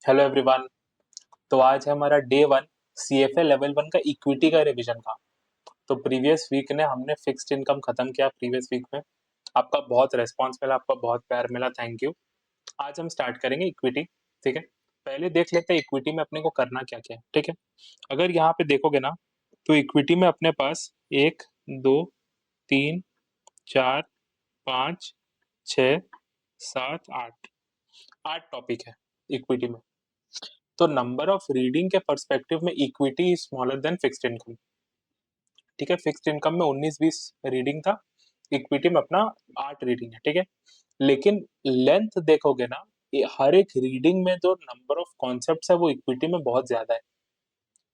Hello everyone. तो आज है हमारा day one CFA level one का इक्विटी का रिवीजन का। तो प्रीवियस वीक ने हमने फिक्स्ड इनकम खत्म किया। प्रीवियस वीक में आपका बहुत रेस्पॉन्स मिला, आपका बहुत प्यार मिला, थैंक यू। आज हम स्टार्ट करेंगे इक्विटी। ठीक है, पहले देख लेते हैं इक्विटी में अपने को करना क्या क्या है। ठीक है, अगर यहाँ पे देखोगे ना तो इक्विटी में अपने पास 1, 2, 3, 4, 5, 6, 7, 8 8 टॉपिक है इक्विटी में। तो नंबर ऑफ रीडिंग के पर्सपेक्टिव में equity is smaller than fixed income. ठीक है, फिक्स्ड इनकम में 19-20 रीडिंग था, इक्विटी में अपना 8 रीडिंग है। ठीक है, लेकिन लेंथ देखोगे ना, हर एक रीडिंग में जो नंबर ऑफ कॉन्सेप्ट्स है वो इक्विटी में बहुत ज्यादा है।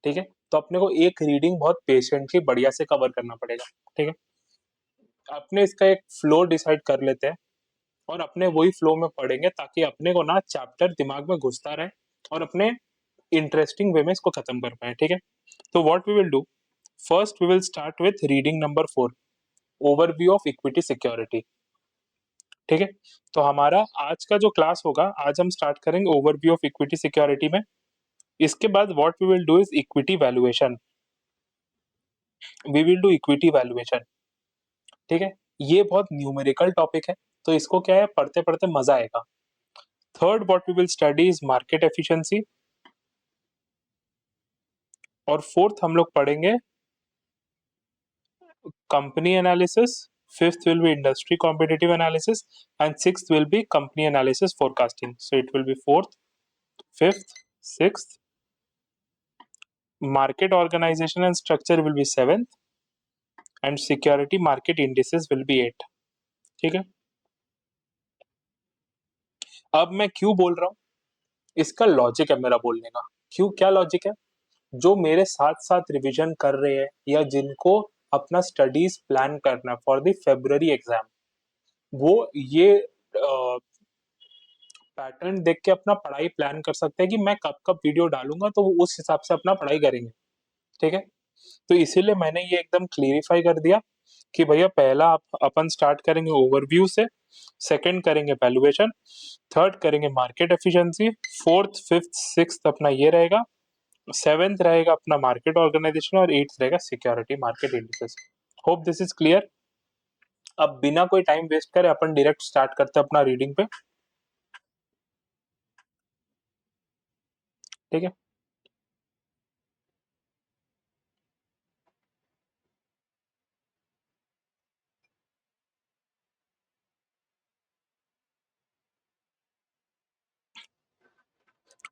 ठीक है, तो अपने को एक रीडिंग बहुत पेशेंटली बढ़िया से कवर करना पड़ेगा। ठीक है, अपने इसका एक फ्लो डिसाइड कर लेते हैं और अपने वही फ्लो में पढ़ेंगे ताकि अपने को ना चैप्टर दिमाग में घुसता रहे और अपने इंटरेस्टिंग वे में इसको खत्म कर पाए। ठीक है, तो what we will do, first we will start with reading number 4, overview of equity security. ठीक है, तो हमारा आज का जो क्लास होगा, आज हम स्टार्ट करेंगे ओवरव्यू ऑफ इक्विटी सिक्योरिटी में। इसके बाद what we will do is equity valuation. We will do equity valuation. ठीक है, ये बहुत न्यूमेरिकल टॉपिक है, तो इसको क्या है, पढ़ते पढ़ते मजा आएगा। Third what we will study is market efficiency. और फोर्थ हम लोग पढ़ेंगे company analysis, fifth will be industry competitive analysis, and sixth will be company analysis forecasting. So it will be fourth, fifth, sixth. Market organization and structure will be seventh, and security market indices will be 8. ठीक है, अब मैं क्यों बोल रहा हूँ, इसका logic है मेरा बोलने का। क्यों, क्या लॉजिक है, जो मेरे साथ साथ रिवीजन कर रहे हैं या जिनको अपना स्टडीज प्लान करना फॉर द फेब्रुअरी एग्जाम, वो ये पैटर्न देख के अपना पढ़ाई प्लान कर सकते हैं कि मैं कब कब वीडियो डालूंगा, तो वो उस हिसाब से अपना पढ़ाई करेंगे। ठीक है, तो इसीलिए मैंने ये एकदम क्लियरिफाई कर दिया कि भैया पहला अपन स्टार्ट करेंगे ओवरव्यू से, सेकंड करेंगे वैल्यूएशन, थर्ड करेंगे market efficiency, fourth fifth sixth अपना ये रहेगा, सेवेंथ रहेगा अपना मार्केट ऑर्गेनाइजेशन, और एट्थ रहेगा security market indices. Hope this is clear. अब बिना कोई टाइम वेस्ट करे अपन डायरेक्ट स्टार्ट करते हैं अपना रीडिंग पे। ठीक है,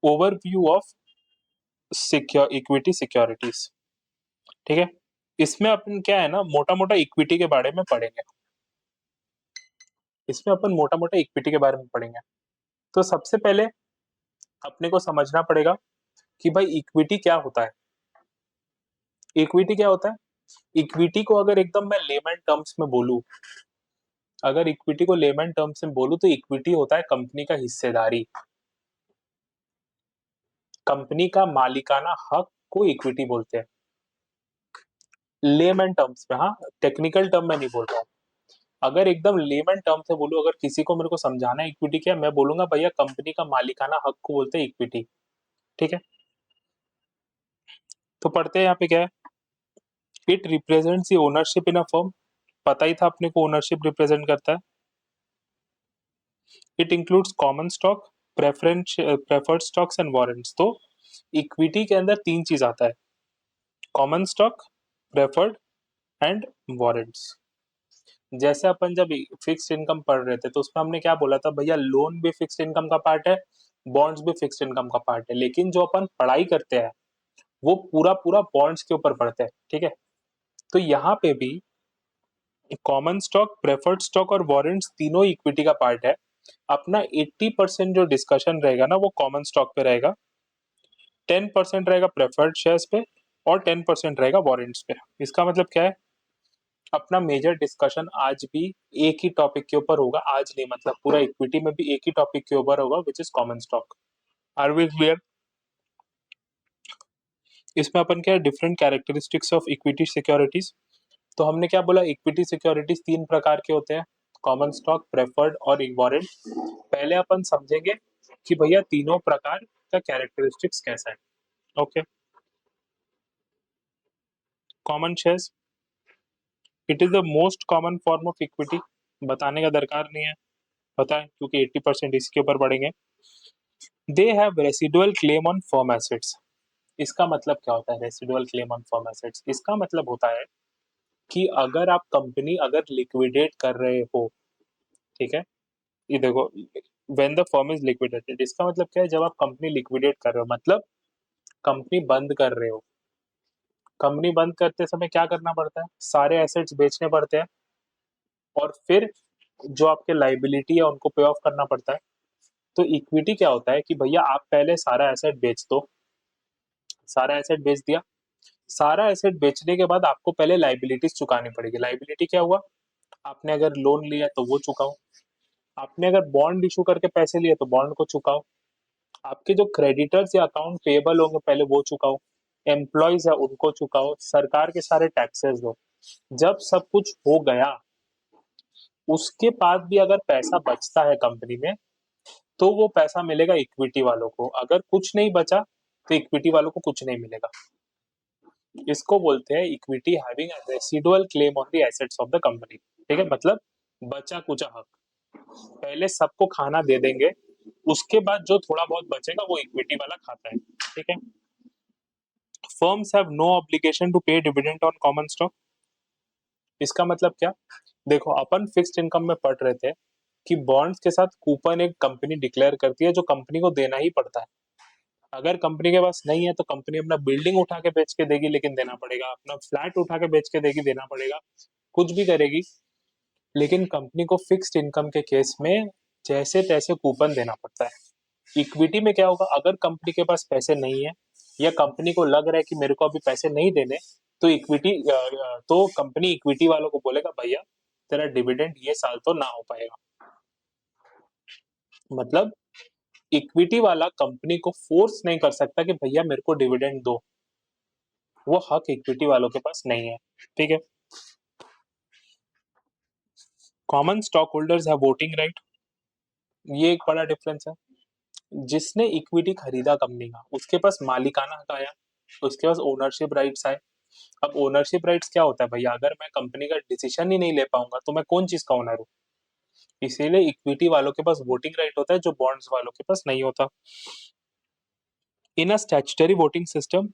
ओवरव्यू ऑफ इक्विटी सिक्योरिटीज। ठीक है, इसमें अपन क्या है ना, मोटा मोटा इक्विटी के बारे में पढ़ेंगे। इसमें अपन मोटा मोटा इक्विटी के बारे में पढ़ेंगे। तो सबसे पहले अपने को समझना पड़ेगा कि भाई इक्विटी क्या होता है। इक्विटी क्या होता है, इक्विटी को अगर एकदम मैं लेमन टर्म्स में बोलूं, अगर इक्विटी को लेमन टर्म्स में बोलूं तो इक्विटी होता है कंपनी का हिस्सेदारी। कंपनी का मालिकाना हक को इक्विटी बोलते हैं लेमन टर्म्स में। हाँ, टेक्निकल टर्म में नहीं बोल रहा हूँ। अगर एकदम लेमन टर्म से बोलूं, अगर किसी को मेरे को समझाना है इक्विटी क्या है, मैं बोलूंगा भैया कंपनी का मालिकाना हक को बोलते हैं इक्विटी। ठीक है, तो पढ़ते हैं यहाँ पे क्या है, it represents the ownership in a firm. पता ही था अपने को ओनरशिप रिप्रेजेंट करता है। It includes common stock, preference preferred stocks and warrants. तो इक्विटी के अंदर तीन चीज आता है, common stock, preferred and warrants. जैसे अपन जब फिक्स्ड इनकम पढ़ रहे थे तो उसमें हमने क्या बोला था, भैया लोन भी फिक्स्ड इनकम का पार्ट है, बॉन्ड्स भी फिक्स्ड इनकम का पार्ट है, लेकिन जो अपन पढ़ाई करते हैं वो पूरा पूरा बॉन्ड्स के ऊपर पढ़ते हैं। ठीक है, तो यहाँ पे भी कॉमन स्टॉक, प्रेफर्ड स्टॉक और वारंट्स तीनों इक्विटी का पार्ट है। अपना 80% जो डिस्कशन रहेगा ना वो कॉमन स्टॉक पे रहेगा, 10% रहेगा प्रेफर्ड शेयर्स पे, और 10% रहेगा वारंट्स पे। इसका मतलब क्या है, अपना मेजर डिस्कशन आज भी एक ही टॉपिक के ऊपर होगा, आज नहीं मतलब पूरा इक्विटी में भी एक ही टॉपिक के ऊपर होगा, which is common stock. Are we clear. इसमें अपन क्या है, different characteristics of equity securities. तो हमने क्या बोला, इक्विटी सिक्योरिटीज तीन प्रकार के होते हैं, कॉमन स्टॉक, प्रेफर्ड और वारंट। पहले अपन समझेंगे कि भैया तीनों प्रकार का कैरेक्टरिस्टिक्स कैसा है। Okay, common shares, it is the most common form of equity, बताने का दरकार नहीं है, पता है क्योंकि 80% इसके ऊपर पड़ेंगे। They have residual claim on firm assets. इसका मतलब क्या होता है residual claim on firm assets? इसका मतलब होता है कि अगर आप कंपनी अगर लिक्विडेट कर रहे हो, ठीक है, ये देखो, when the firm is liquidated, इसका मतलब क्या है, जब आप कंपनी लिक्विडेट कर रहे हो मतलब कंपनी बंद कर रहे हो। कंपनी बंद करते समय क्या करना पड़ता है, सारे एसेट्स बेचने पड़ते हैं और फिर जो आपके लाइबिलिटी है उनको पे ऑफ करना पड़ता है। तो इक्विटी क्या होता है कि भैया आप पहले सारा एसेट बेच दो, सारा एसेट बेच दिया, सारा एसेट बेचने के बाद आपको पहले लाइबिलिटीज चुकानी पड़ेगी। लाइबिलिटी क्या हुआ, आपने अगर लोन लिया तो वो चुकाओ, आपने अगर बॉन्ड इशू करके पैसे लिए तो बॉन्ड को चुकाओ, आपके जो क्रेडिटर्स या अकाउंट पेएबल होंगे पहले वो चुकाओ, एम्प्लॉयज है उनको चुकाओ, सरकार के सारे टैक्सेस दो। जब सब कुछ हो गया उसके बाद भी अगर पैसा बचता है कंपनी में तो वो पैसा मिलेगा इक्विटी वालों को, अगर कुछ नहीं बचा तो इक्विटी वालों को कुछ नहीं मिलेगा। इसको बोलते हैं equity having residual claim on the assets of the company. ठीक है, मतलब बचा कुचा हक, पहले सबको खाना दे देंगे, उसके बाद जो थोड़ा बहुत बचेगा वो इक्विटी वाला खाता है। ठीक है, firms have no obligation to pay dividend on common stock. इसका मतलब क्या, देखो अपन फिक्स्ड इनकम में पढ़ रहे थे कि बॉन्ड्स के साथ कूपन एक कंपनी डिक्लेयर करती है जो कंपनी को देना ही पड़ता है। अगर कंपनी के पास नहीं है तो कंपनी अपना बिल्डिंग उठा के बेच के देगी लेकिन देना पड़ेगा, अपना फ्लैट उठा के बेच के देगी देना पड़ेगा, कुछ भी करेगी, लेकिन कंपनी को फिक्स्ड इनकम के केस में जैसे तैसे कूपन देना पड़ता है। इक्विटी में क्या होगा, अगर कंपनी के पास पैसे नहीं है या कंपनी को लग रहा है कि मेरे को अभी पैसे नहीं देने, तो तो कंपनी इक्विटी वालों को बोलेगा भैया तेरा डिविडेंड ये साल तो ना हो पाएगा। मतलब इक्विटी वाला कंपनी को फोर्स नहीं कर सकता कि भैया मेरे को डिविडेंड दो, वो हक इक्विटी वालों के पास नहीं है। ठीक है, common stock holders have voting right, ये एक बड़ा डिफरेंस है। जिसने इक्विटी खरीदा कंपनी का उसके पास मालिकाना हक आया, उसके पास ओनरशिप राइट्स आए। अब ओनरशिप राइट्स क्या होता है भैया, अगर मैं कंपनी का डिसीजन ही नहीं ले पाऊंगा तो मैं कौन चीज का ओनर हूँ, इसीलिए इक्विटी वालों के पास वोटिंग राइट होता है जो बॉन्ड्स वालों के पास नहीं होता। In a statutory voting system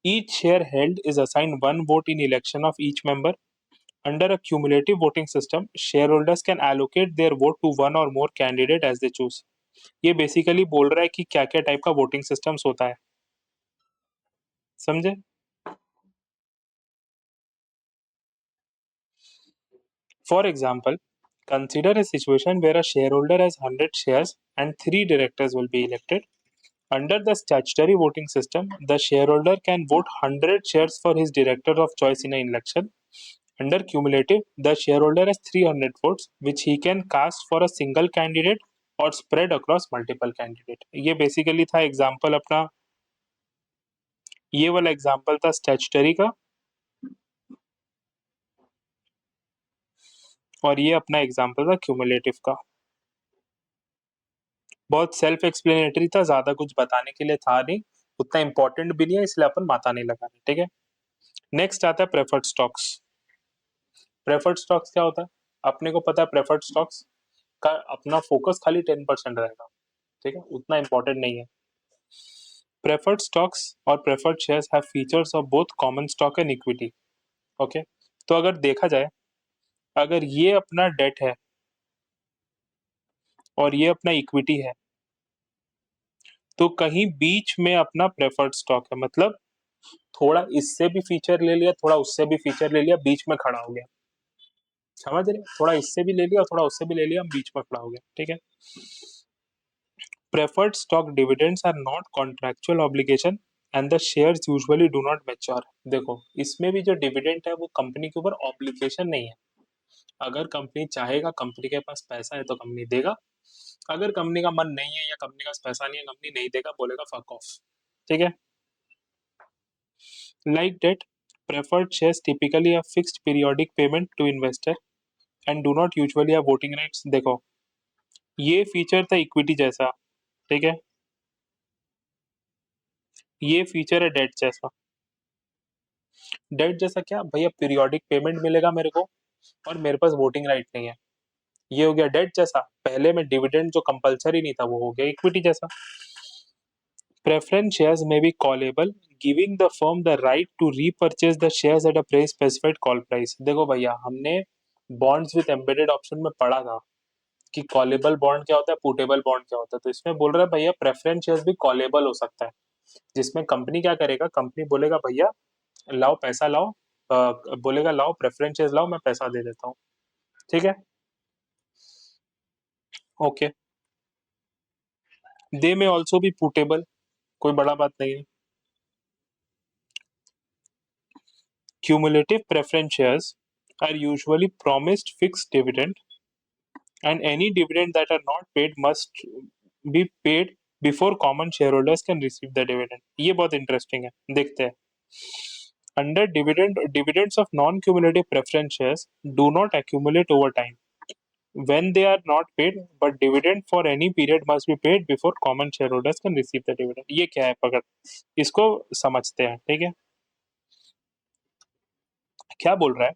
each share held is assigned one vote in election of each member. Under a cumulative voting system, shareholders can allocate their vote to one or more candidate as they choose. ये basically बोल रहा है कि क्या क्या type का voting systems होता है, समझे। For example, consider a situation where a shareholder has 100 shares and 3 directors will be elected. Under the statutory voting system, the shareholder can vote 100 shares for his director of choice in an election. Under cumulative, the shareholder has 300 votes, which he can cast for a single candidate or spread across multiple candidate. ये basically था example अपना, ये वाला example था statutory का और ये अपना एग्जाम्पल था क्यूमुलेटिव का। बहुत सेल्फ एक्सप्लेनेटरी था, ज्यादा कुछ बताने के लिए था नहीं, उतना इंपॉर्टेंट भी नहीं है इसलिए अपन माथा नहीं लगा रहे। ठीक है, नेक्स्ट आता है प्रेफर्ड स्टॉक्स। प्रेफर्ड स्टॉक्स क्या होता है, अपने को पता है प्रेफर्ड स्टॉक्स का अपना फोकस खाली 10% रहेगा। ठीक है, उतना इंपॉर्टेंट नहीं है। प्रेफर्ड स्टॉक्स और preferred shares have features of both common stock and equity. Okay, तो अगर देखा जाए, अगर ये अपना डेट है और ये अपना इक्विटी है तो कहीं बीच में अपना प्रेफर्ड स्टॉक है, मतलब थोड़ा इससे भी फीचर ले लिया थोड़ा उससे भी फीचर ले लिया, बीच में खड़ा हो गया, समझ रहे, थोड़ा इससे भी ले लिया थोड़ा उससे भी ले लिया, हम बीच में खड़ा हो गया। ठीक है, preferred stock dividends are not contractual obligation and the shares usually do not mature। देखो इसमें भी जो डिविडेंड है वो कंपनी के ऊपर ऑब्लिगेशन नहीं है, अगर कंपनी चाहेगा, कंपनी के पास पैसा है तो कंपनी देगा, अगर कंपनी का मन नहीं है या कंपनी के पास पैसा नहीं है कंपनी नहीं देगा, बोलेगा फक ऑफ। ठीक है, like debt, preferred shares typically have fixed periodic payment to investor and do not usually have voting rights। देखो ये फीचर था इक्विटी जैसा, ठीक है, ये फीचर है डेट जैसा। डेट जैसा क्या भैया, पीरियोडिक पेमेंट मिलेगा मेरे को और मेरे पास वोटिंग राइट नहीं है, ये हो गया डेट जैसा। पहले में डिविडेंड जो कंपलसरी नहीं था वो हो गया इक्विटी जैसा। Preference shares may be callable, giving the firm the right to repurchase the shares at a pre-specified call price। देखो भैया, हमने bonds with embedded option में पढ़ा था कि कॉलेबल बॉन्ड क्या होता है, पुटेबल बॉन्ड क्या होता है। तो इसमें बोल रहा है भैया प्रेफरेंस शेयर्स भी कॉलेबल हो सकता है, जिसमें कंपनी क्या करेगा, कंपनी बोलेगा भैया लाओ पैसा लाओ, बोलेगा लाओ प्रेफरेंस शेयर्स लाओ, मैं पैसा दे देता हूँ। ठीक है, ओके। दे में ऑल्सो भी पुटेबल, कोई बड़ा बात नहीं है। Cumulative preference shares are usually promised fixed dividend, and any dividend that are not paid must be paid before common shareholders can receive the dividend। ये बहुत इंटरेस्टिंग है, देखते हैं। Under dividends of non-cumulative preference shares do not accumulate over time when they are not paid, but dividend for any period must be paid before common shareholders can receive the dividend। ये क्या है, पकड़, इसको समझते हैं। ठीक है, क्या बोल रहा है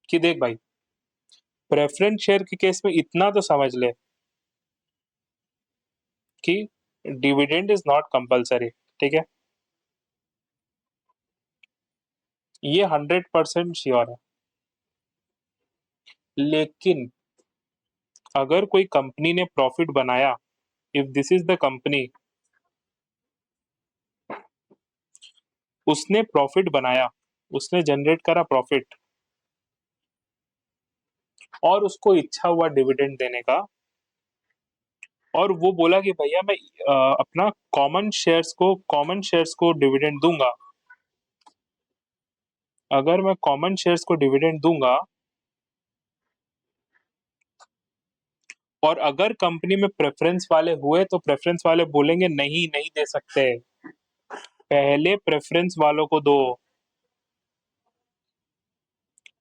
कि देख भाई, प्रेफरेंस शेयर के केस में इतना तो समझ ले कि डिविडेंड इज नॉट कंपलसरी। ठीक है, ये 100% श्योर है। लेकिन अगर कोई कंपनी ने प्रॉफिट बनाया, if this is the company, उसने प्रॉफिट बनाया, उसने जनरेट करा प्रॉफिट, और उसको इच्छा हुआ डिविडेंड देने का, और वो बोला कि भैया मैं अपना कॉमन शेयर्स को डिविडेंड दूंगा। अगर मैं कॉमन शेयर्स को डिविडेंड दूंगा, और अगर कंपनी में प्रेफरेंस वाले हुए तो प्रेफरेंस वाले बोलेंगे नहीं, नहीं दे सकते, पहले प्रेफरेंस वालों को दो।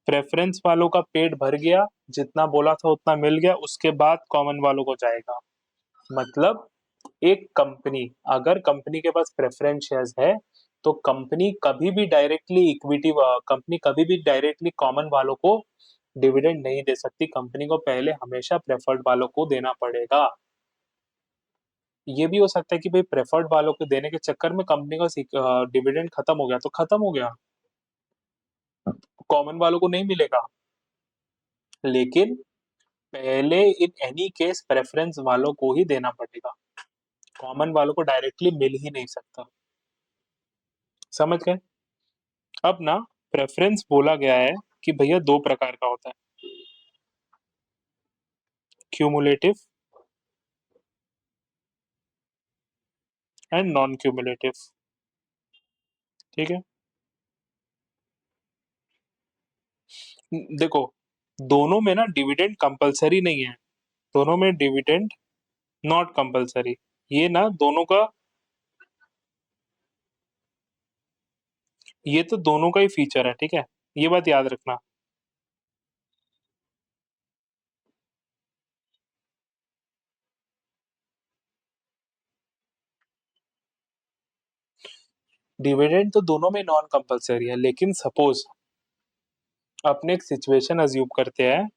प्रेफरेंस वालों का पेट भर गया, जितना बोला था उतना मिल गया, उसके बाद कॉमन वालों को जाएगा। मतलब एक कंपनी, अगर कंपनी के पास प्रेफरेंस शेयर्स है तो कंपनी कभी भी डायरेक्टली कॉमन वालों को डिविडेंड नहीं दे सकती। कंपनी को पहले हमेशा प्रेफर्ड वालों को देना पड़ेगा। ये भी हो सकता है कि भाई प्रेफर्ड वालों को देने के चक्कर में कंपनी का डिविडेंड खत्म हो गया, तो खत्म हो गया, कॉमन वालों को नहीं मिलेगा। लेकिन पहले इन एनी केस प्रेफरेंस वालों को ही देना पड़ेगा, कॉमन वालों को डायरेक्टली मिल ही नहीं सकता। समझ गए? अब ना, प्रेफरेंस बोला गया है कि भैया दो प्रकार का होता है, क्यूमुलेटिव एंड नॉन क्यूमुलेटिव। ठीक है, देखो दोनों में ना डिविडेंड कंपलसरी नहीं है, दोनों में डिविडेंड नॉट कंपलसरी। ये ना दोनों का, ये तो दोनों का ही फीचर है। ठीक है, ये बात याद रखना। डिविडेंड तो दोनों में नॉन कंपलसरी है, लेकिन सपोज अपने एक सिचुएशन अज्यूम करते हैं,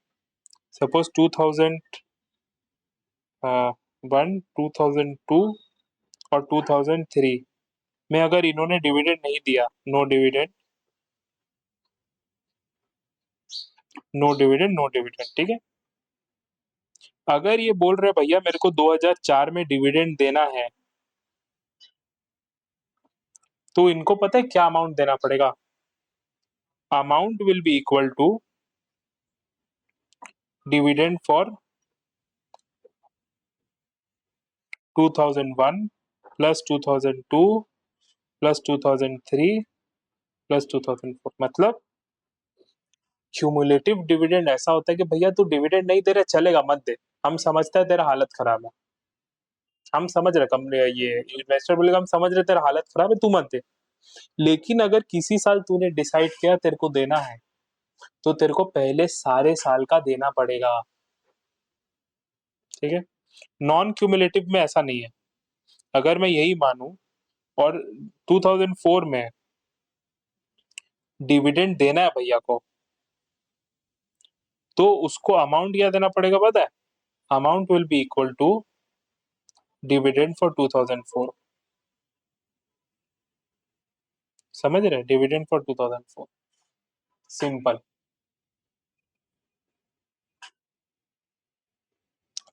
सपोज 2001, 2002 और 2003 में अगर इन्होंने डिविडेंड नहीं दिया, no dividend, no dividend, no dividend. ठीक है, अगर ये बोल रहे भैया मेरे को 2004 में डिविडेंड देना है, तो इनको पता है क्या अमाउंट देना पड़ेगा? Amount will be equal to dividend for 2001 plus 2002 plus 2003 plus 2004। मतलब क्यूमुलेटिव डिविडेंड ऐसा होता है कि भैया तू डिविडेंड नहीं दे रहा, चलेगा मत दे, हम समझते हैं तेरा हालत खराब है, हम समझ रहे, कंपनी ये इन्वेस्टर बोलेगा हम समझ रहे तेरा हालत खराब है, तू मत दे। लेकिन अगर किसी साल तूने डिसाइड किया तेरे को देना है, तो तेरे को पहले सारे साल का देना पड़ेगा। ठीक है, नॉन क्यूमुलेटिव में ऐसा नहीं है। अगर मैं यही मानूं और 2004 में डिविडेंड देना है भैया को, तो उसको अमाउंट क्या देना पड़ेगा पता है? Amount will be equal to dividend for 2004। समझ रहे? Dividend for 2004, simple.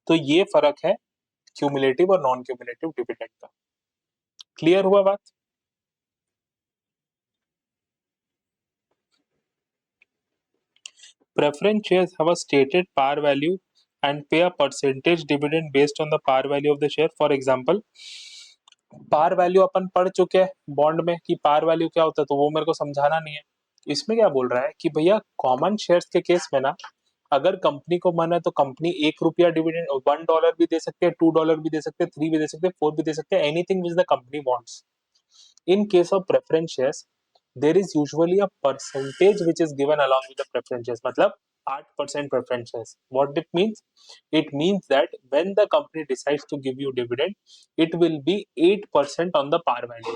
तो ये फर्क है क्यूमुलेटिव और नॉन क्यूमुलेटिव डिविडेंड का। क्लियर हुआ बात? Preference shares have a stated par value and pay a percentage dividend based on the par value of the share. For example, par value अपन पढ़ चुके हैं बॉन्ड में कि पार वैल्यू क्या होता है, तो वो मेरे को समझाना नहीं है। इसमें क्या बोल रहा है कि भैया कॉमन शेयर्स के केस में ना, अगर कंपनी को मन है तो कंपनी ₹1 डिविडेंड, $1 भी दे सकते हैं, $2 भी दे सकते हैं, 3 भी दे सकते हैं, 4 भी दे सकते हैं, anything which the company wants. In case of preference shares, there is usually a percentage which is given along with the preference shares. मतलब 8% preference shares. What it means? It means that when the company decides to give you dividend, it will be 8% on the par value.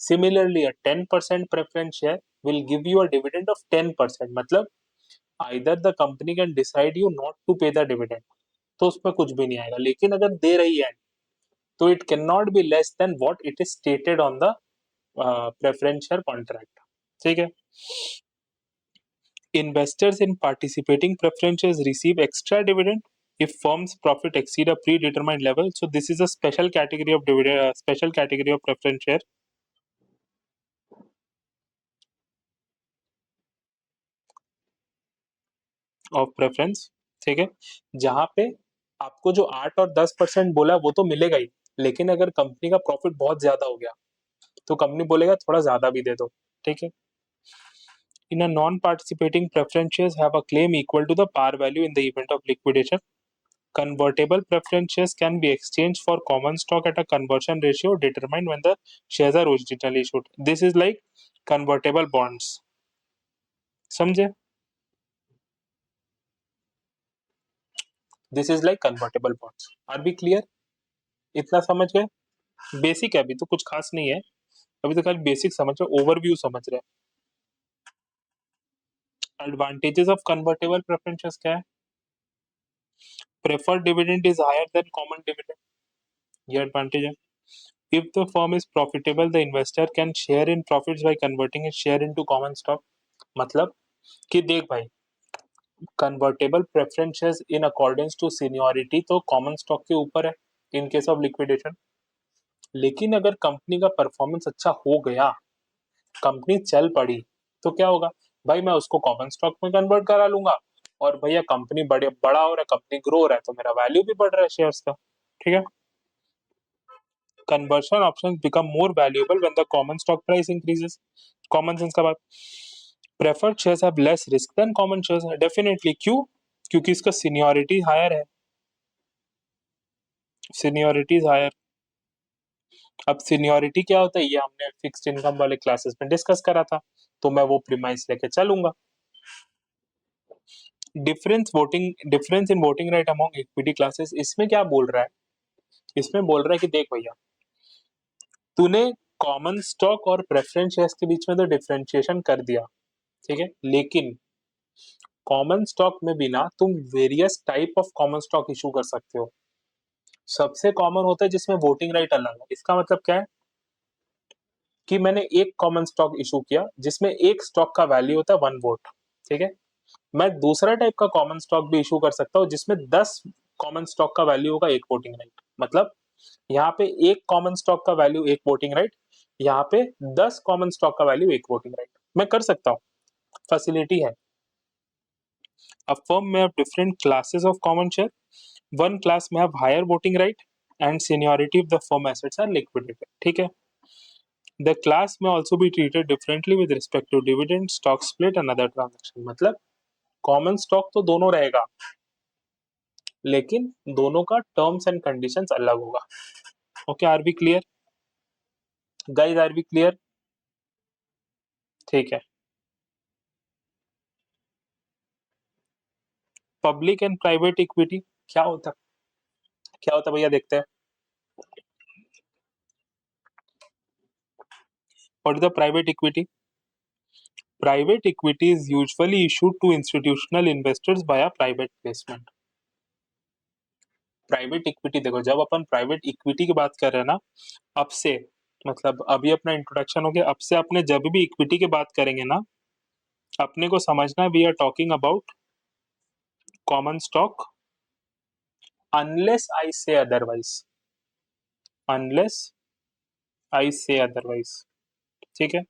Similarly, a 10% preference share will give you a dividend of 10%. मतलब either the company can decide you not to pay the dividend, तो उसमें कुछ भी नहीं आएगा, लेकिन अगर दे रही है तो it cannot be less than what it is stated on the preference share contract. ठीक है? Investors in participating preference shares receive extra dividend if firm's profit exceed a predetermined level. So this is a special category of dividend, special category of preference share of preference. ठीक है? जहां पे आपको जो 8 और 10% बोला वो तो मिलेगा ही, लेकिन अगर कंपनी का प्रॉफिट बहुत ज्यादा हो गया तो कंपनी बोलेगा थोड़ा ज्यादा भी दे दो। ठीक है? In a non-participating preference shares have a claim equal to the par value in the event of liquidation. Convertible preference shares can be exchanged for common stock at a conversion ratio determined when the shares are originally issued. This is like convertible bonds. समझे? This is like convertible bonds. Are we clear? इतना समझ गए? Basic है, अभी तो कुछ खास नहीं है, अभी तो खाली बेसिक समझ रहे, ओवरव्यू समझ रहे। Advantages of convertible preference shares क्या है? Preferred dividend is higher than common dividend, ये एडवांटेज है। If the firm is profitable, the investor can share in profits by converting its share into common stock. मतलब कि देख भाई, convertible preference shares in accordance to seniority तो common stock के ऊपर है इन केस ऑफ लिक्विडेशन, लेकिन अगर कंपनी का परफॉर्मेंस अच्छा हो गया, कंपनी चल पड़ी, तो क्या होगा भाई, मैं उसको कॉमन स्टॉक में कन्वर्ट करा लूंगा, और भैया कंपनी बड़ा हो रहा है, कंपनी ग्रो हो रहा है, तो मेरा वैल्यू भी बढ़ रहा है शेयर्स का। ठीक है? Conversion options become more valuable when the common stock price increases. Common sense का बात, preferred shares have less risk than common shares. Definitely, क्यों? क्योंकि इसका seniority higher है, seniority is higher. अब seniority क्या होता है, ये हमने फिक्स्ड इनकम वाले क्लासेस में डिस्कस करा था, तो मैं वो प्रीमाइस लेके चलूंगा। Difference in voting right among equity classes, इसमें क्या बोल रहा है? इसमें बोल रहा है कि देख भैया, तूने कॉमन स्टॉक और प्रेफरेंस शेयर्स के बीच में तो डिफरेंशिएशन कर दिया, ठीक है, लेकिन कॉमन स्टॉक में भी ना तुम various type of common stock issue कर सकते हो। सबसे कॉमन होता है जिसमें वोटिंग राइट अलग है। इसका मतलब क्या है कि मैंने एक कॉमन स्टॉक इशू किया जिसमें एक स्टॉक का वैल्यू होता है 1 वोट, ठीक है। मैं दूसरा टाइप का कॉमन स्टॉक भी इशू कर सकता हूँ जिसमें 10 कॉमन स्टॉक का वैल्यू होगा 1 वोटिंग राइट। मतलब यहाँ पे एक कॉमन स्टॉक का वैल्यू 1 वोटिंग राइट, यहाँ पे 10 कॉमन स्टॉक का वैल्यू 1 वोटिंग राइट। मैं कर सकता हूँ, फैसिलिटी है। A firm may have different classes of common share. One class may have higher voting right and seniority if the firm assets are liquidated. ठीक है? The class may also be treated differently with respect to dividend, stock split and other transaction. मतलब common stock तो दोनों रहेगा, लेकिन दोनों का terms and conditions अलग होगा। Okay, are we clear guys? Are we clear? ठीक है। पब्लिक एंड प्राइवेट इक्विटी क्या होता है? क्या होता है भैया, देखते हैं। What is the private equity? Private equity is usually issued to institutional investors via private placement. Private equity देखो, जब अपन प्राइवेट इक्विटी की बात कर रहे हैं ना, अब से मतलब अभी अपना इंट्रोडक्शन हो गया, अब से अपने जब भी इक्विटी की बात करेंगे ना, अपने को समझना we are talking about common stock unless I say otherwise, unless I say otherwise. ठीक है,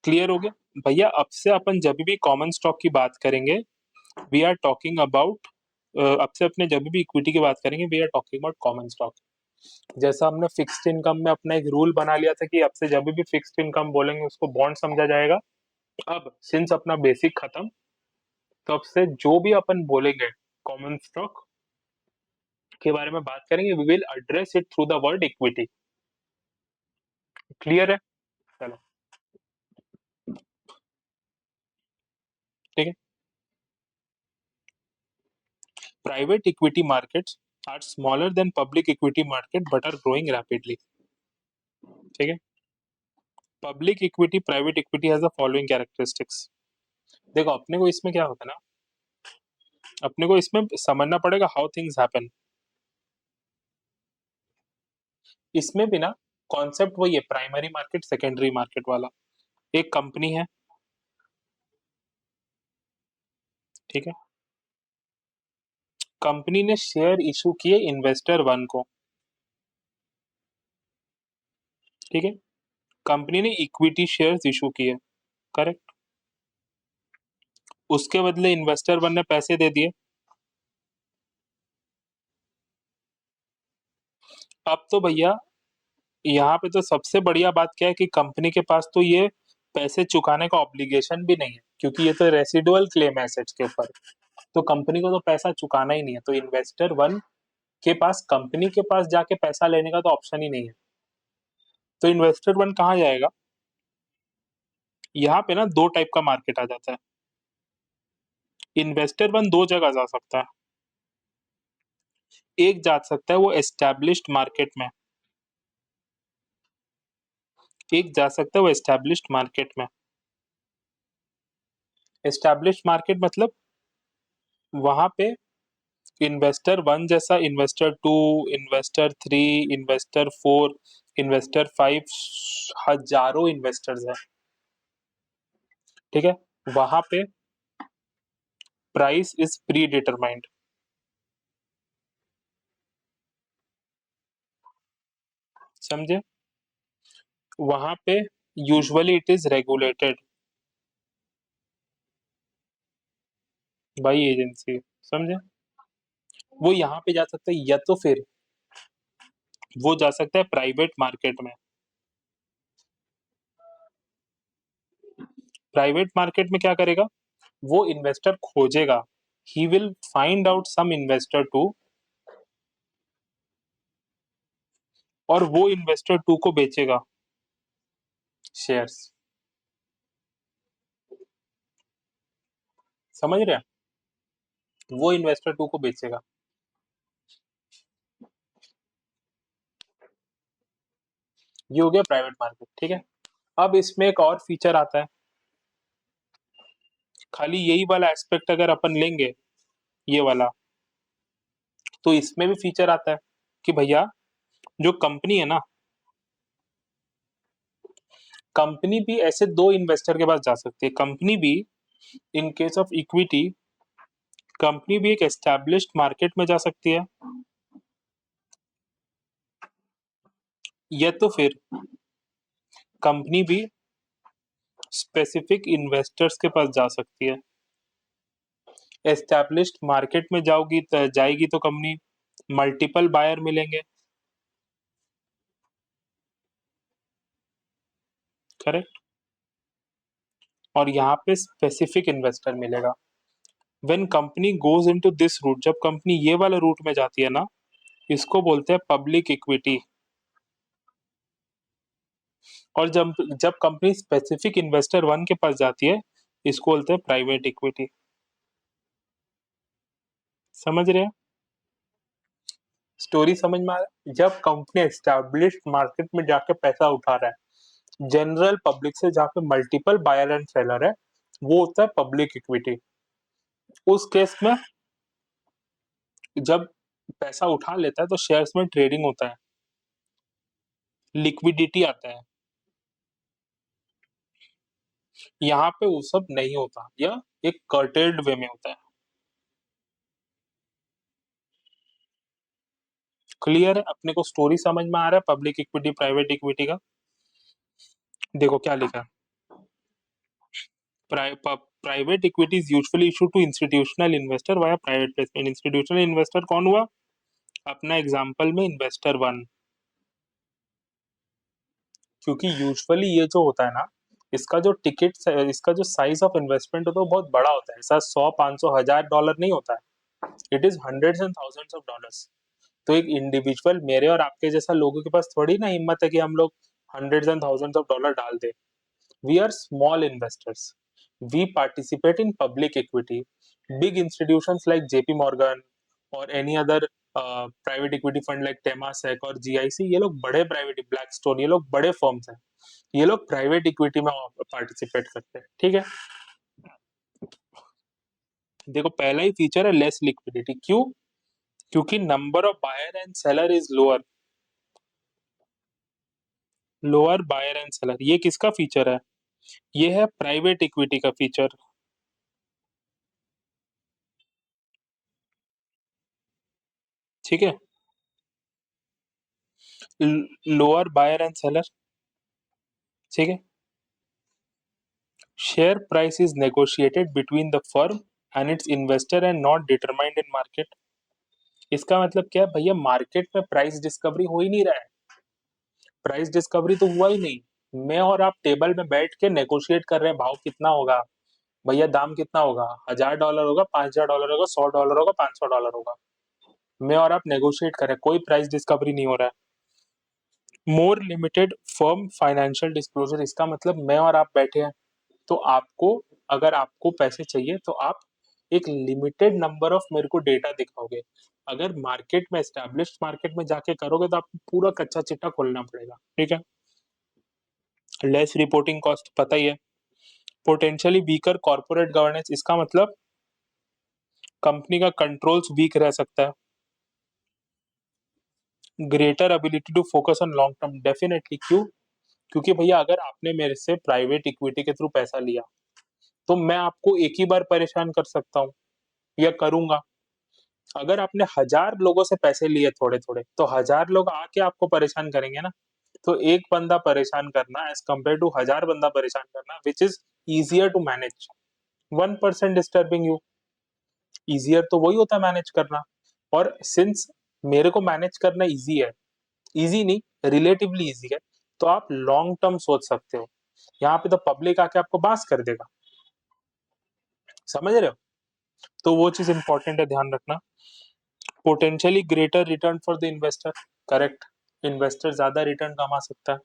क्लियर हो गया भैया? अब से अपन जब भी कॉमन स्टॉक की बात करेंगे वी आर टॉकिंग अबाउट, अब से अपने जब भी इक्विटी की बात करेंगे we are talking about common stock. जैसा हमने फिक्स्ड इनकम में अपना एक रूल बना लिया था कि अब से जब भी फिक्स्ड इनकम बोलेंगे उसको बॉन्ड समझा जाएगा। अब सिंस अपना बेसिक खत्म, तो अब से जो भी अपन बोलेंगे कॉमन स्टॉक के बारे में बात करेंगे we will address it through the word equity. Clear है? चलो ठीक है। Private equity markets are smaller than public equity market but are growing rapidly. ठीक है, public equity private equity has the following characteristics. देखो अपने को इसमें क्या होता है ना, अपने को इसमें समझना पड़ेगा हाउ थिंग्स हैपन। इसमें भी ना कॉन्सेप्ट वही है, प्राइमरी मार्केट सेकेंडरी मार्केट वाला। एक कंपनी है, ठीक है, कंपनी ने शेयर इशू किए इन्वेस्टर वन को। ठीक है, कंपनी ने इक्विटी शेयर्स इशू किए, करेक्ट। उसके बदले इन्वेस्टर वन ने पैसे दे दिए। अब तो भैया यहाँ पे तो सबसे बढ़िया बात क्या है कि कंपनी के पास तो ये पैसे चुकाने का ऑब्लिगेशन भी नहीं है, क्योंकि ये तो रेसिडुअल क्लेम है एसेट्स के ऊपर, तो कंपनी को तो पैसा चुकाना ही नहीं है। तो इन्वेस्टर वन के पास कंपनी के पास जाके पैसा लेने का तो ऑप्शन ही नहीं है। तो इन्वेस्टर वन कहाँ जाएगा? यहाँ पे ना दो टाइप का मार्केट आ जाता है। इन्वेस्टर वन दो जगह जा सकता है। एक जा सकता है वो एस्टैब्लिश्ड मार्केट में, एक जा सकता है वो एस्टैब्लिश्ड मार्केट में। एस्टैब्लिश्ड मार्केट मतलब वहां पे इन्वेस्टर वन जैसा investor two, investor three, investor four, investor five, हजारों इन्वेस्टर्स हैं। ठीक है, वहां पे प्राइस इज प्री डिटरमाइंड। समझे? वहां पे usually it is regulated by agency. समझे? वो यहाँ पे जा सकता है, या तो फिर वो जा सकता है प्राइवेट मार्केट में। प्राइवेट मार्केट में क्या करेगा? वो इन्वेस्टर खोजेगा, he will find out some investor too, और वो इन्वेस्टर टू को बेचेगा शेयर्स। समझ रहे हैं? वो इन्वेस्टर टू को बेचेगा। ये हो गया प्राइवेट मार्केट। ठीक है, अब इसमें एक और फीचर आता है, खाली यही वाला एस्पेक्ट अगर अपन लेंगे ये वाला, तो इसमें भी फीचर आता है कि भैया जो कंपनी है ना, कंपनी भी ऐसे दो इन्वेस्टर के पास जा सकती है। कंपनी भी in case of equity, company भी एक एस्टैब्लिश्ड मार्केट में जा सकती है, या तो फिर कंपनी भी स्पेसिफिक इन्वेस्टर्स के पास जा सकती है। एस्टैब्लिश्ड मार्केट में जाएगी तो कंपनी मल्टीपल बायर मिलेंगे, करेक्ट, और यहाँ पे स्पेसिफिक इन्वेस्टर मिलेगा। When company goes into this route, जब कंपनी ये वाला रूट में जाती है ना, इसको बोलते हैं पब्लिक इक्विटी। और जब जब कंपनी स्पेसिफिक इन्वेस्टर वन के पास जाती है, इसको बोलते हैं प्राइवेट इक्विटी। समझ रहे हैं? स्टोरी समझ में आ रहा है? जब कंपनी एस्टैब्लिश्ड मार्केट में जाके पैसा उठा रहा है जनरल पब्लिक से, जहाँ पे मल्टीपल बायर एंड सेलर है, वो होता है पब्लिक इक्विटी। उस केस में जब पैसा उठा लेता है तो शेयर्स में ट्रेडिंग होता है, लिक्विडिटी आता है। यहाँ पे वो सब नहीं होता, या एक कर्टेल्ड वे में होता है। क्लियर है? अपने को स्टोरी समझ में आ रहा है पब्लिक इक्विटी प्राइवेट इक्विटी का? देखो क्या लिखा है, private equity is usually issue to institutional investor via private placement. Institutional investor कौन हुआ? अपना एग्जांपल में इन्वेस्टर वन। क्योंकि यूजुअली ये जो होता है ना, इसका जो टिकट, इसका जो साइज ऑफ इन्वेस्टमेंट होता है वो बहुत बड़ा होता है। ऐसा 100, 500, 1000 डॉलर नहीं होता है, it is hundreds and thousands of dollars. तो एक इंडिविजुअल मेरे और आपके जैसा लोगों के पास थोड़ी ना हिम्मत है कि हम लोग hundreds and thousands of dollar डाल दे। We are small investors. We participate in public equity. Big institutions like JP Morgan or any other private equity fund like Temasek और GIC, ये लोग बड़े प्राइवेट, ब्लैकस्टोन, ये लोग बड़े फर्म्स हैं, ये लोग प्राइवेट इक्विटी में पार्टिसिपेट करते हैं। ठीक है, देखो पहला ही फीचर है लेस लिक्विडिटी। क्यों? क्योंकि number of buyer and seller is lower. Lower buyer and seller, ये किसका फीचर है? ये है प्राइवेट इक्विटी का फीचर। ठीक है, लोअर बायर एंड सेलर। ठीक है, share price is negotiated between the firm and it's investor and not determined in market. इसका मतलब क्या है भैया? मार्केट में प्राइस डिस्कवरी हो ही नहीं रहा है, प्राइस डिस्कवरी तो हुआ ही नहीं। मैं और आप टेबल में बैठ के नेगोशिएट कर रहे हैं, भाव कितना होगा भैया, दाम कितना होगा, $1000 होगा, $5000 होगा, $100 होगा, $500 होगा। मैं और आप नेगोशिएट कर रहे हैं, कोई प्राइस डिस्कवरी नहीं हो रहा है। मोर लिमिटेड फर्म फाइनेंशियल डिस्क्लोजर, इसका मतलब मैं और आप बैठे हैं, तो आपको, अगर आपको पैसे चाहिए तो आप एक लिमिटेड नंबर ऑफ मेरे को डेटा दिखाओगे। अगर मार्केट में, एस्टैब्लिश्ड मार्केट में जाके करोगे तो आपको पूरा कच्चा चिट्टा खोलना पड़ेगा। ठीक है, लेस रिपोर्टिंग कॉस्ट, पता ही है। पोटेंशियली वीकर कॉर्पोरेट गवर्नेंस, इसका मतलब कंपनी का कंट्रोल्स वीक रह सकता है। Greater ability to focus on long term, definitely. क्यों? क्योंकि भैया अगर आपने मेरे से प्राइवेट इक्विटी के थ्रू पैसा लिया तो मैं आपको एक ही बार परेशान कर सकता हूँ या करूंगा। अगर आपने 1000 लोगों से पैसे लिए थोड़े थोड़े, तो 1000 लोग आके आपको परेशान करेंगे ना। तो एक बंदा परेशान करना एज कम्पेयर टू 1000 बंदा परेशान करना, which is easier to manage. 1% disturbing you, easier तो वही होता है मैनेज करना। और सिंस मेरे को मैनेज करना इजी है, इजी नहीं रिलेटिवली इजी है, तो आप लॉन्ग टर्म सोच सकते हो। यहाँ पे तो पब्लिक आके आपको बास कर देगा, समझ रहे हो? तो वो चीज इंपॉर्टेंट है, ध्यान रखना। Potentially greater return for the investor, correct, investor ज्यादा रिटर्न कमा सकता है।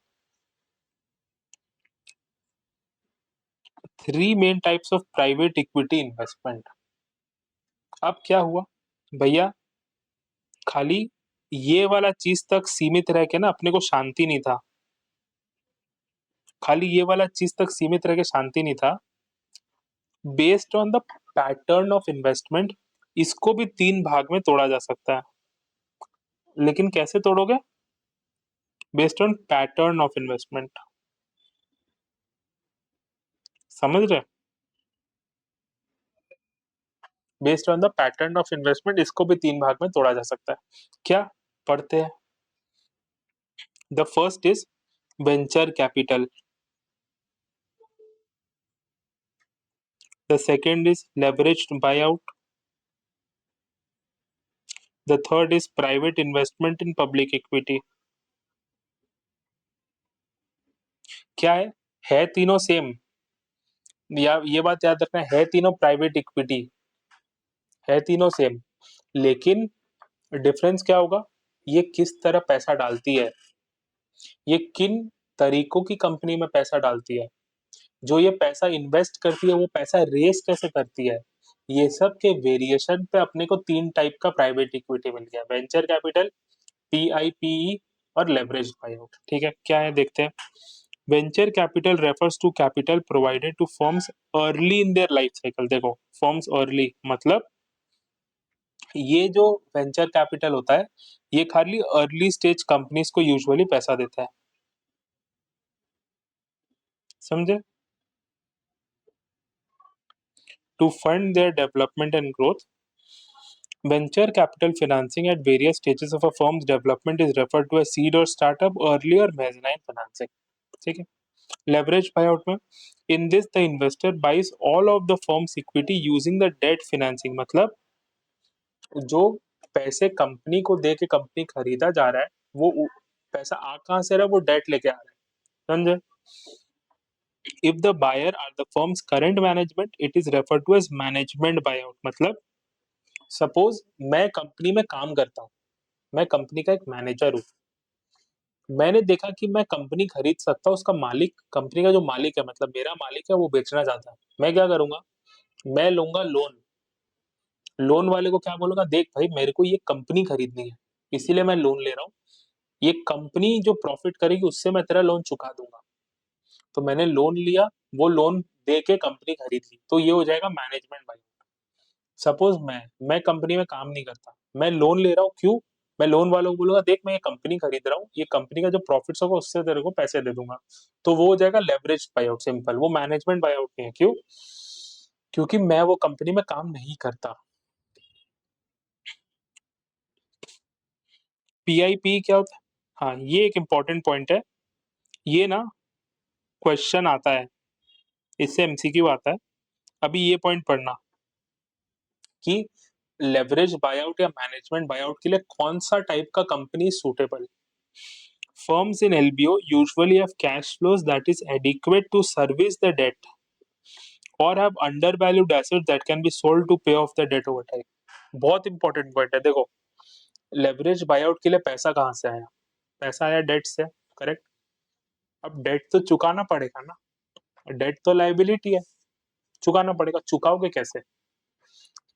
3 main types of private equity investment. अब क्या हुआ भैया, खाली ये वाला चीज तक सीमित रह के ना अपने को शांति नहीं था, खाली ये वाला चीज तक सीमित रह के शांति नहीं था। Based on the pattern of investment, इसको भी 3 भाग में तोड़ा जा सकता है। लेकिन कैसे तोड़ोगे? Based on pattern of investment, समझ रहे? Based on the pattern of investment, इसको भी 3 भाग में तोड़ा जा सकता है। क्या पढ़ते हैं? The first is venture capital, the second is leveraged buyout, the third is private investment in public equity. क्या है तीनों सेम, या ये बात याद रखना है तीनों प्राइवेट इक्विटी, है तीनों सेम, लेकिन डिफरेंस क्या होगा? ये किस तरह पैसा डालती है, ये किन तरीकों की कंपनी में पैसा डालती है, जो ये पैसा इन्वेस्ट करती है वो पैसा रेस कैसे करती है। ये सब के वेरिएशन पे अपने को 3 टाइप का प्राइवेट इक्विटी मिल गया, वेंचर कैपिटल, PIPE और लेवरेज बायआउट। ठीक है, क्या है देखते हैं। Venture capital refers to capital provided to firms early in their life cycle. देखो, फर्म्स अर्ली मतलब ये जो वेंचर कैपिटल होता है, ये खाली अर्ली स्टेज कंपनीज को यूजुअली पैसा देता है, समझे? To fund their development and growth. Venture capital financing at various stages of a firm's development is referred to as seed or startup, early or mezzanine financing. ठीक है, leverage buyout में in this the investor buys all of the firm's equity using the debt financing। मतलब जो पैसे company को दे के company खरीदा जा रहा है, वो पैसा आ कहाँ से रहा है, वो डेट लेके आ रहा है, समझे? If the buyer are the firm's current management, it is referred to as management buyout। मतलब सपोज मैं कंपनी में काम करता हूँ, मैं कंपनी का एक मैनेजर हूँ, मैंने देखा कि मैं कंपनी खरीद सकता हूँ, उसका मालिक, कंपनी का जो मालिक है मतलब मेरा मालिक है, वो बेचना चाहता है, मैं क्या करूंगा, मैं लूंगा लोन। लोन वाले को क्या बोलूंगा, देख भाई मेरे को ये कंपनी खरीदनी है, इसीलिए मैं लोन ले रहा हूँ, ये कंपनी जो प्रॉफिट करेगी उससे मैं तेरा लोन चुका दूंगा। तो मैंने लोन लिया, वो लोन दे के कंपनी खरीद ली, तो ये हो जाएगा मैनेजमेंट बाय। सपोज मैं कंपनी में काम नहीं करता, मैं लोन ले रहा हूँ, क्यों? मैं लोन वालों को बोलूंगा देख मैं ये कंपनी खरीद रहा हूँ, ये कंपनी का जो प्रॉफिट्स होगा उससे तेरे को पैसे दे दूंगा, तो वो हो जाएगा लेवरेज बायआउट। सिंपल, वो मैनेजमेंट बायआउट नहीं है। क्यों? क्योंकि मैं वो कंपनी में काम नहीं करता। PIP क्या होता है? हाँ, ये एक इंपॉर्टेंट पॉइंट है, ये ना क्वेश्चन आता है, इससे MCQ आता है। अभी ये पॉइंट पढ़ना कि लेवरेज बायआउट या मैनेजमेंट बायआउट के लिए कौन सा टाइप का company suitable. Firms in LBO usually have cash flows that is adequate to service the debt or have undervalued assets that can be sold to pay off the debt over time। बहुत important point है, देखो leverage buyout के लिए पैसा कहाँ से आया? पैसा आया डेट से, करेक्ट? अब डेट तो चुकाना पड़ेगा ना, डेट तो लाइबिलिटी है, चुकाना पड़ेगा। चुकाओगे कैसे?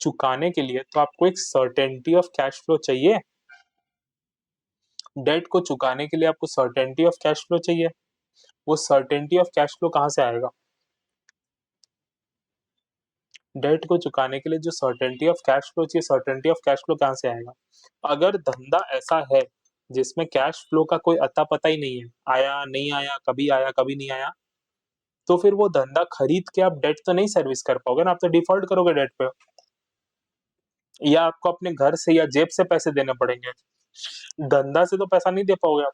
चुकाने के लिए तो आपको एक सर्टेनिटी ऑफ कैश फ्लो चाहिए। डेट को चुकाने के लिए आपको सर्टेनिटी ऑफ कैश फ्लो चाहिए। वो सर्टेनिटी ऑफ कैश फ्लो कहाँ से आएगा? डेट को चुकाने के लिए जो सर्टेनिटी ऑफ कैश फ्लो चाहिए, सर्टेनिटी ऑफ कैश फ्लो कहाँ से आएगा? अगर धंधा ऐसा है जिसमें कैश फ्लो का कोई अता पता ही नहीं है, आया कभी नहीं आया, तो फिर वो धंधा खरीद के आप डेट तो नहीं सर्विस कर पाओगे ना, आप तो डिफॉल्ट करोगे डेट पे, या आपको अपने घर से या जेब से पैसे देने पड़ेंगे, धंधा से तो पैसा नहीं दे पाओगे आप।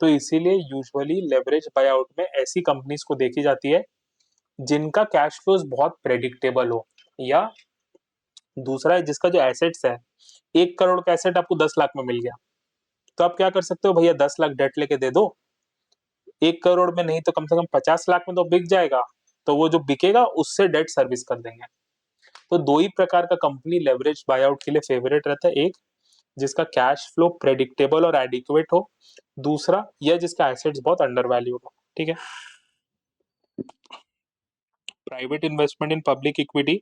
तो इसीलिए यूजुअली लेवरेज बायआउट में ऐसी कंपनीज को देखी जाती है जिनका कैश फ्लोज बहुत प्रेडिक्टेबल हो, या दूसरा है जिसका जो एसेट्स है, 1 करोड़ का एसेट आपको 10 लाख में मिल गया, तो आप क्या कर सकते हो, भैया 10 लाख डेट लेके दे दो, 1 करोड़ में नहीं तो कम से कम 50 लाख में तो बिक जाएगा, तो वो जो बिकेगा उससे डेट सर्विस कर देंगे। तो दो ही प्रकार का कंपनी लेवरेज बायआउट के लिए फेवरेट रहता है, एक जिसका कैश फ्लो प्रेडिक्टेबल और एडिक्वेट हो, दूसरा यह जिसका एसेट्स बहुत अंडर वैल्यू हो। ठीक है, private investment in public equity.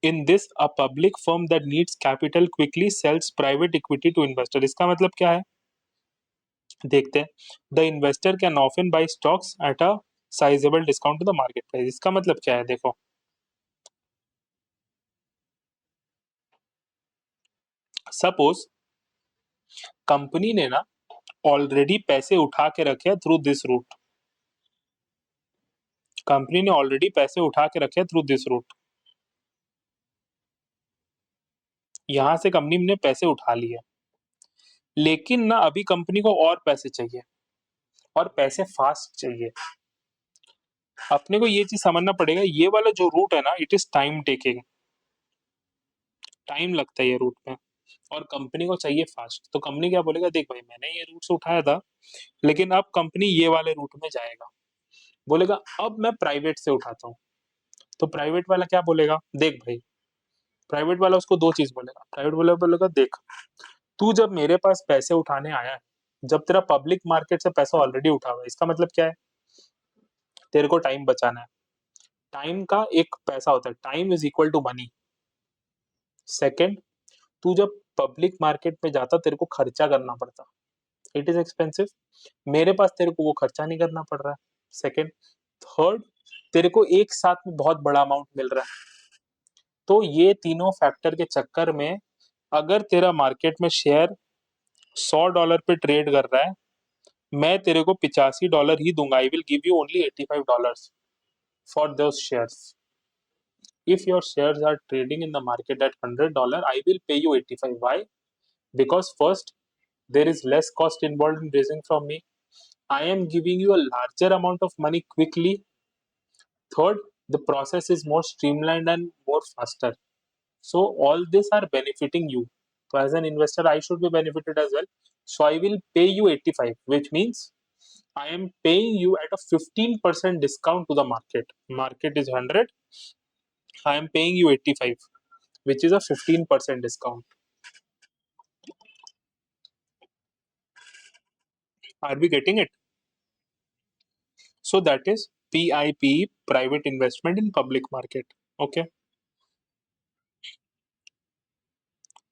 In this, a public firm that needs capital quickly sells private equity to investor। इसका मतलब क्या है, देखते हैं। The investor can often buy stocks at a sizable discount to the market price। इसका मतलब क्या है, देखो सपोज कंपनी ने ना ऑलरेडी पैसे उठा के रखे थ्रू दिस रूट, कंपनी ने ऑलरेडी पैसे उठा के रखे थ्रू दिस रूट, यहां से कंपनी ने पैसे उठा लिए, लेकिन ना अभी कंपनी को और पैसे चाहिए और पैसे फास्ट चाहिए। अपने को ये चीज समझना पड़ेगा, ये वाला जो रूट है ना, it is time taking, time लगता है ये रूट में, और कंपनी को चाहिए फास्ट। तो कंपनी क्या बोलेगा, देख भाई मैंने ये रूट से उठाया था, लेकिन अब कंपनी ये वाले रूट में जाएगा, बोलेगा अब मैं प्राइवेट से उठाता हूँ। तो प्राइवेट वाला क्या बोलेगा, देख भाई, प्राइवेट वाला उसको दो चीज बोलेगा, प्राइवेट वाला बोलेगा देख तू जब मेरे पास पैसे उठाने आया है, जब तेरा पब्लिक मार्केट से पैसा ऑलरेडी उठा हुआ है, इसका मतलब क्या है, तेरे को टाइम बचाना है। टाइम का एक पैसा होता है, time is equal to money. Second, तू जब पब्लिक मार्केट में जाता तेरे को खर्चा करना पड़ता, इट इज एक्सपेंसिव। मेरे पास तेरे को वो खर्चा नहीं करना पड़ रहा है, सेकेंड। थर्ड, तेरे को एक साथ में बहुत बड़ा अमाउंट मिल रहा है। तो ये तीनों फैक्टर के चक्कर में अगर तेरा मार्केट में शेयर $100 पे ट्रेड कर रहा है, मैं तेरे को $85 ही दूंगा। I will give you only $85 for those shares. If your shares are trading in the market at $100, I will pay you 85. Why? Because first, there is less cost involved in raising from me. I am giving you a larger amount of money quickly. Third, the process is more streamlined and more faster. So all these are benefiting you. So as an investor, I should be benefited as well. So I will pay you 85, which means I am paying you at a 15% discount to the market. Market is 100. I am paying you 85, which is a 15% discount. Are we getting it? So that is PIPE, private investment in public market. Okay.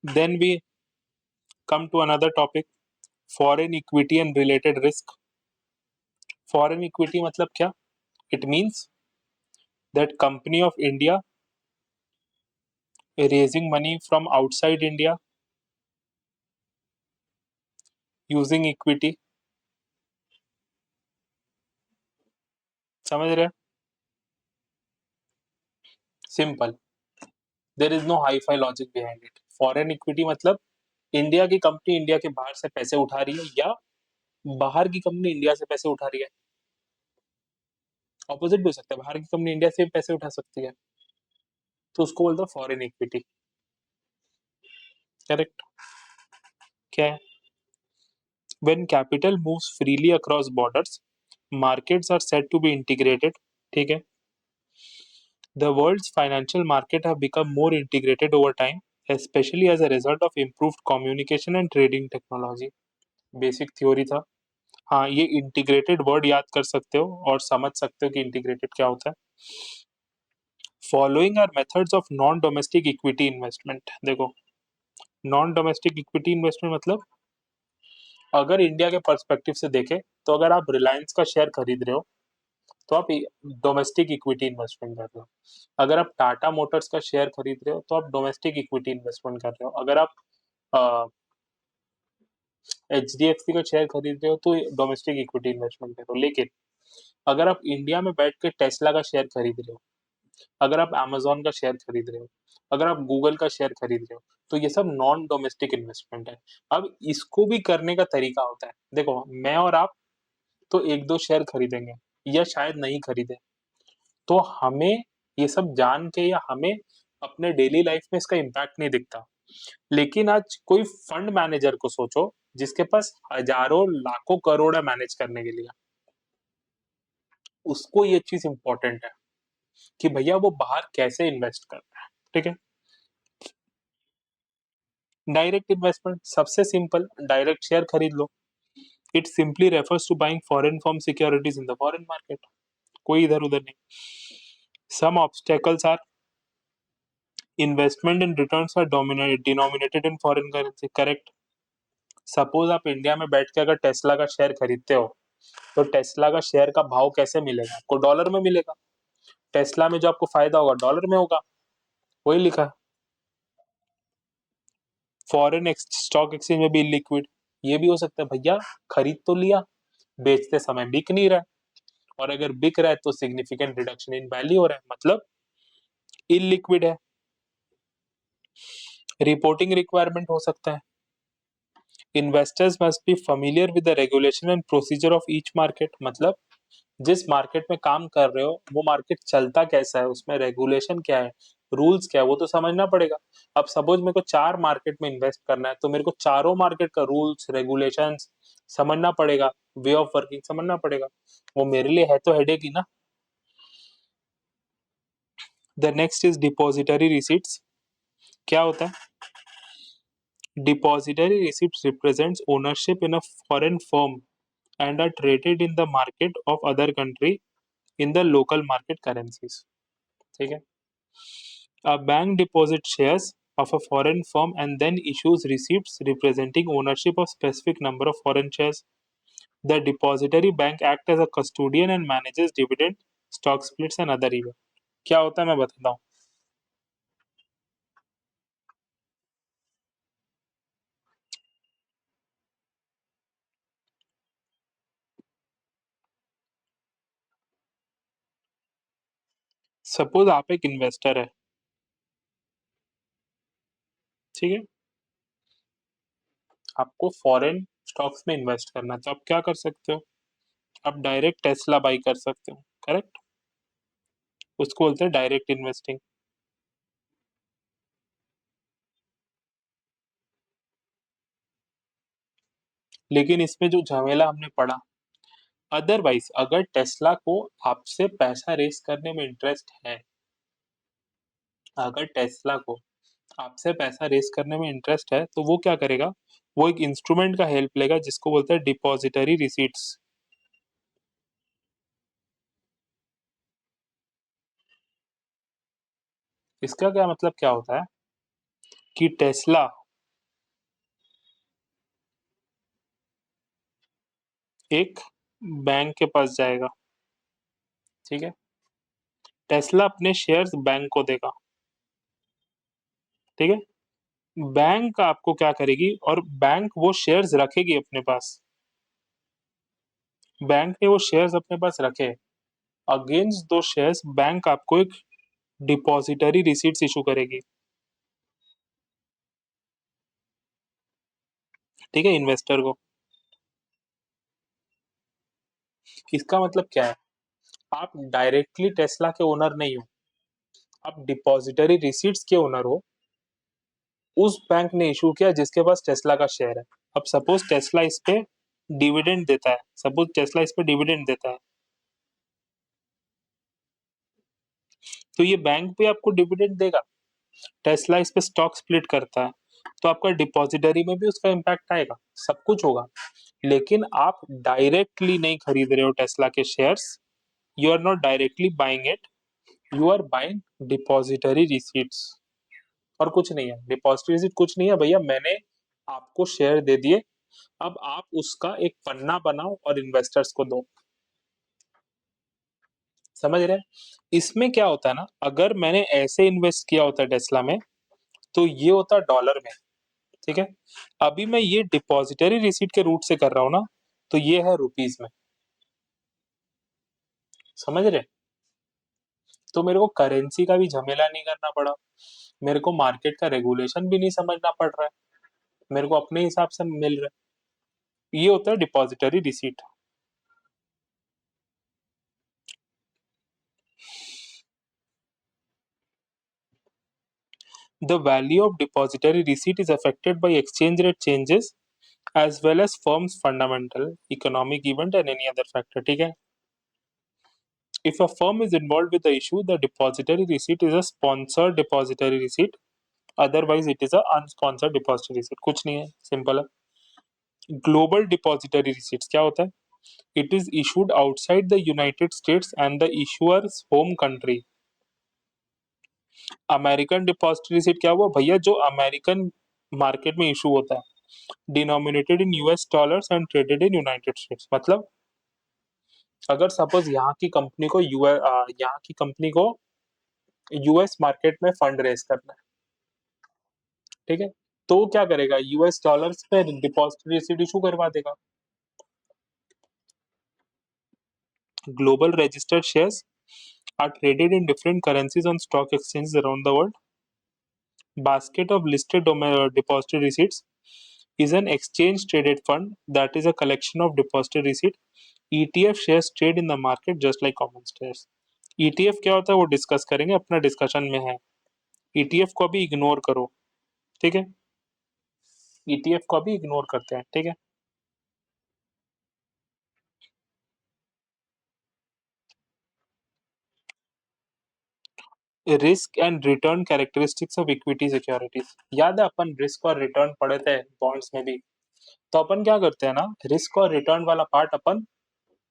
Then we come to another topic, foreign equity and related risk. Foreign equity मतलब क्या? It means that company of India raising money from outside India using equity. समझ रहे? Simple. There is no hi-fi logic behind it. Foreign equity मतलब India की company India के बाहर से पैसे उठा रही है या बाहर की कंपनी इंडिया से पैसे उठा रही है। ऑपोजिट भी हो सकता है, बाहर की कंपनी इंडिया से भी पैसे उठा सकती है, तो उसको बोलते हैं फॉरेन इक्विटी। करेक्ट। क्या है? When capital moves freely across borders, markets are said to be integrated. ठीक है? The world's financial market have become more integrated over time, especially as a result of improved communication and trading technology. Basic theory था। हाँ, ये integrated word याद कर सकते हो और समझ सकते हो कि इंटीग्रेटेड क्या होता है। Following are methods of non domestic equity investment. देखो, नॉन डोमेस्टिक इक्विटी इन्वेस्टमेंट मतलब अगर इंडिया के पर्सपेक्टिव से देखें तो अगर आप रिलायंस का शेयर खरीद रहे हो तो आप डोमेस्टिक इक्विटी इन्वेस्टमेंट कर रहे हो। अगर आप टाटा मोटर्स का शेयर खरीद रहे हो तो आप डोमेस्टिक इक्विटी इन्वेस्टमेंट कर रहे हो। अगर आप HDFC का शेयर खरीद रहे हो तो डोमेस्टिक इक्विटी इन्वेस्टमेंट कर रहे हो। लेकिन अगर आप इंडिया में बैठ के टेस्ला का शेयर खरीद रहे हो, अगर आप अमेजोन का शेयर खरीद रहे हो, अगर आप गूगल का शेयर खरीद रहे हो, तो ये सब नॉन डोमेस्टिक इन्वेस्टमेंट है। अब इसको भी करने का तरीका होता है। देखो, मैं और आप तो एक दो शेयर खरीदेंगे या शायद नहीं खरीदे, तो हमें ये सब जान के या हमें अपने डेली लाइफ में इसका इम्पैक्ट नहीं दिखता। लेकिन आज कोई फंड मैनेजर को सोचो जिसके पास हजारों लाखों करोड़ है मैनेज करने के लिए, उसको ये चीज इंपॉर्टेंट है कि भैया वो बाहर कैसे इन्वेस्ट कर रहा है। ठीक है? डायरेक्ट इन्वेस्टमेंट सबसे सिंपल, डायरेक्ट शेयर खरीद लो। It simply refers to buying foreign firm securities in the foreign market. कोई इधर उधर नहीं। Some obstacles are investment in returns are denominated in foreign currency. Correct. Suppose आप इंडिया में बैठ के अगर टेस्ला का शेयर खरीदते हो तो टेस्ला का शेयर का भाव कैसे मिलेगा? आपको डॉलर में मिलेगा। टेस्ला में जो आपको फायदा होगा डॉलर में होगा, वही लिखा है। फॉरेन स्टॉक एक्सचेंज में भी इलिक्विड, ये भी हो सकता है भैया खरीद तो लिया, बेचते समय बिक नहीं रहा है, और अगर बिक रहा है तो सिग्निफिकेंट रिडक्शन इन वैल्यू हो रहा है, मतलब इलिक्विड है। रिपोर्टिंग रिक्वायरमेंट हो सकता है। Investors must be familiar with the regulation and procedure of each market, मतलब जिस मार्केट में काम कर रहे हो वो मार्केट चलता कैसा है, उसमें रेगुलेशन क्या है, रूल्स क्या है, वो तो समझना पड़ेगा। अब सपोज मेरे को 4 मार्केट में इन्वेस्ट करना है तो मेरे को चारों मार्केट का रूल्स रेगुलेशंस समझना पड़ेगा, वे ऑफ वर्किंग समझना पड़ेगा। वो मेरे लिए है तो हेडेक ही ना। The next is depository receipts. क्या होता है? Depository receipts represents ownership in a foreign firm and are traded in the market of other country in the local market currencies. ठीक है? A bank deposits shares of a foreign firm and then issues receipts representing ownership of specific number of foreign shares. The depository bank act as a custodian and manages dividend, stock splits and other events. क्या होता है मैं बताता हूँ. Suppose आप एक investor है, ठीक है, आपको फॉरेन स्टॉक्स में इन्वेस्ट करना है, तो आप क्या कर सकते हो, आप डायरेक्ट टेस्ला बाई कर सकते हो, करेक्ट. उसको बोलते हैं डायरेक्ट इन्वेस्टिंग. लेकिन इसमें जो झमेला हमने पढ़ा, अदरवाइज अगर टेस्ला को आपसे पैसा रेस करने में इंटरेस्ट है, अगर टेस्ला को आपसे पैसा रेस करने में इंटरेस्ट है, तो वो क्या करेगा, वो एक इंस्ट्रूमेंट का हेल्प लेगा जिसको बोलते हैं डिपॉजिटरी रिसीट्स. इसका क्या मतलब क्या होता है कि टेस्ला एक बैंक के पास जाएगा, ठीक है, टेस्ला अपने शेयर्स बैंक को देगा, ठीक है, बैंक आपको क्या करेगी और बैंक वो शेयर्स रखेगी अपने पास, बैंक ने वो शेयर्स अपने पास रखे, अगेंस्ट दो शेयर्स बैंक आपको एक डिपॉजिटरी रिसीट्स इशू करेगी, ठीक है, इन्वेस्टर को. इसका मतलब क्या है, आप डायरेक्टली टेस्ला के ओनर नहीं हो, आप डिपॉजिटरी रिसीट्स के ओनर हो, उस बैंक ने इशू किया जिसके पास टेस्ला का शेयर है. अब सपोज टेस्ला इस पे डिविडेंड देता है, सपोज टेस्ला इस पे डिविडेंड देता है, तो ये बैंक भी आपको डिविडेंड देगा. टेस्ला इस पे स्टॉक स्प्लिट करता है, तो आपका डिपॉजिटरी में भी उसका इम्पैक्ट आएगा, सब कुछ होगा. लेकिन आप डायरेक्टली नहीं खरीद रहे हो टेस्ला के shares, you are not directly buying it, you are buying depository receipts. और कुछ नहीं है, डिपॉजिटरी रिसीट कुछ नहीं है भैया, मैंने आपको शेयर दे दिए, अब आप उसका एक पन्ना बनाओ और इन्वेस्टर्स को दो. समझ रहे हैं. इसमें क्या होता है ना, अगर मैंने ऐसे इन्वेस्ट किया होता टेस्ला में, तो ये होता डॉलर में, ठीक है, अभी मैं ये डिपॉजिटरी रिसीट के रूट से कर रहा हूँ ना, तो ये है रुपीज में. समझ रहे. तो मेरे को करेंसी का भी झमेला नहीं करना पड़ा, मेरे को मार्केट का रेगुलेशन भी नहीं समझना पड़ रहा है, मेरे को अपने हिसाब से मिल रहा है. ये होता है depository receipt. The value of depository receipt is affected by exchange rate changes as well as firm's fundamental economic event and any other factor. ठीक है. If a firm is involved with the issue, the depository receipt is a sponsored depository receipt. Otherwise, it is a unsponsored depository receipt. कुछ नहीं है, simple है. Global depository receipts क्या होता है? It is issued outside the United States and the issuer's home country. American depository receipt क्या हुआ भैया, जो अमेरिकन मार्केट में इशू होता है, denominated in US dollars and traded in United States. मतलब अगर सपोज यहाँ की कंपनी को यूएस मार्केट में फंड रेज करना है, ठीक है, तो वो क्या करेगा, यूएस डॉलर्स पे डिपॉजिटरी रिसीट इशू करवा देगा. Global registered shares are traded in different currencies on stock exchanges around the world. Basket of listed depository receipts is an exchange traded fund that is a collection of depository receipt. ETF shares trade in the market just like common shares. ETF क्या होता है वो discuss करेंगे, अपना discussion में है. ETF को अभी इग्नोर करो, ठीक है, ETF को अभी इग्नोर करते हैं, ठीक है. Risk and return characteristics of equity securities. याद है अपन रिस्क और रिटर्न पढ़े थे बॉन्ड्स में भी. तो अपन क्या करते हैं ना, रिस्क और रिटर्न वाला पार्ट अपन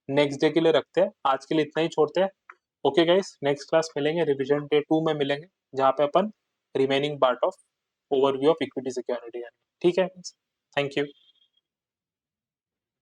नेक्स्ट डे के लिए रखते हैं, आज के लिए इतना ही छोड़ते हैं. ओके गाइस, नेक्स्ट क्लास मिलेंगे, रिवीजन डे 2 में मिलेंगे, जहाँ पे अपन remaining part of overview of equity security. ठीक है, थैंक यू।